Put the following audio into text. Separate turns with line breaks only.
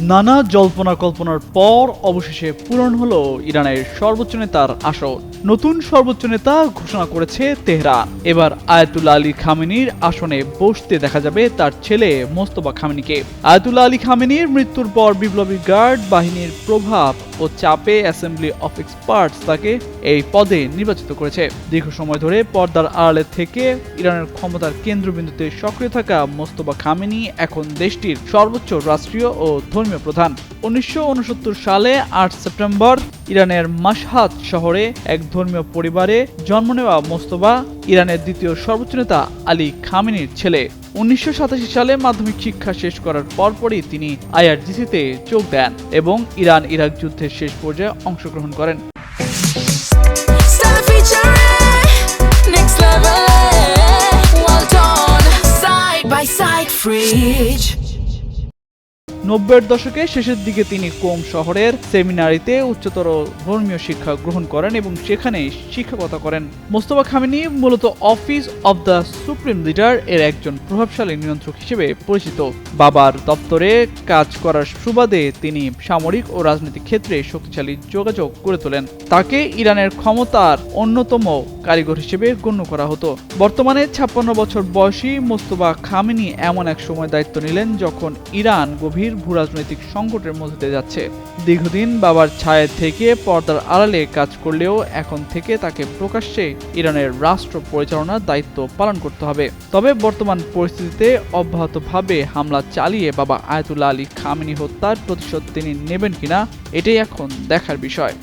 নানা জল্পনা কল্পনার পর অবশেষে পূরণ হলো ইরানের সর্বোচ্চ নেতার আসন। নতুন সর্বোচ্চ নেতা ঘোষণা করেছে তেহরান। এবার আয়াতুল্লাহ আলী খামেনির আসনে বসতে দেখা যাবে তার ছেলে মোস্তফা খামেনিকে। আয়াতুল্লাহ আলী খামেনির মৃত্যুর পর বিপ্লবী গার্ড বাহিনীর প্রভাব ও চাপে অ্যাসেম্বলি অফ এক্সপার্টস তাকে এই পদে নির্বাচিত করেছে। দীর্ঘ সময় ধরে পর্দার আড়ালে থেকে ইরানের ক্ষমতার কেন্দ্রবিন্দুতে সক্রিয় থাকা মোস্তফা খামেনি এখন দেশটির সর্বোচ্চ রাষ্ট্রীয় ও ধর্মীয় প্রধান। 1969 সালে 8 সেপ্টেম্বর ইরানের মাশহাদ শহরে এক ধর্মীয় পরিবারে জন্ম নেওয়া মোস্তফা ইরানের দ্বিতীয় সর্বোচ্চ নেতা আলী খামেনির ছেলে। 1987 সালে মাধ্যমিক শিক্ষা শেষ করার পরপরই তিনি আইআরজিসিতে যোগ দেন এবং ইরান-ইরাক যুদ্ধের শেষ পর্যায়ে অংশগ্রহণ করেন। 90-এর দশকের শেষের দিকে তিনি কোম শহরের সেমিনারিতে উচ্চতর ধর্মীয় শিক্ষা গ্রহণ করেন এবং সেখানে শিক্ষকতা করেন। মোস্তফা খামেনি মূলত office of the supreme leader এর একজন প্রভাবশালী নিয়ন্ত্রক হিসেবে পরিচিত। বাবার দপ্তরে কাজ করার সুবাদে তিনি সামরিক ও রাজনৈতিক ক্ষেত্রে শক্তিশালী যোগাযোগ গড়ে তোলেন। তাকে ইরানের ক্ষমতার অন্যতম কারিগর হিসেবে গণ্য করা হতো। বর্তমানে 56 বছর বয়সী মোস্তফা খামেনি এমন এক সময় দায়িত্ব নিলেন যখন ইরান গভীর ভূরাজনৈতিক সংকটের মধ্যে দিয়ে যাচ্ছে। দীর্ঘদিন বাবার ছায়া থেকে পর্দার আড়ালে কাজ করলেও এখন থেকে তাকে প্রকাশ্যে ইরানের রাষ্ট্র পরিচালনার দায়িত্ব পালন করতে হবে। তবে বর্তমান পরিস্থিতিতে অব্যাহতভাবে হামলা চালিয়ে বাবা আয়াতুল্লাহ আলী খামেনি হত্যার প্রতিশোধ তিনি নেবেন কিনা এটাই এখন দেখার বিষয়।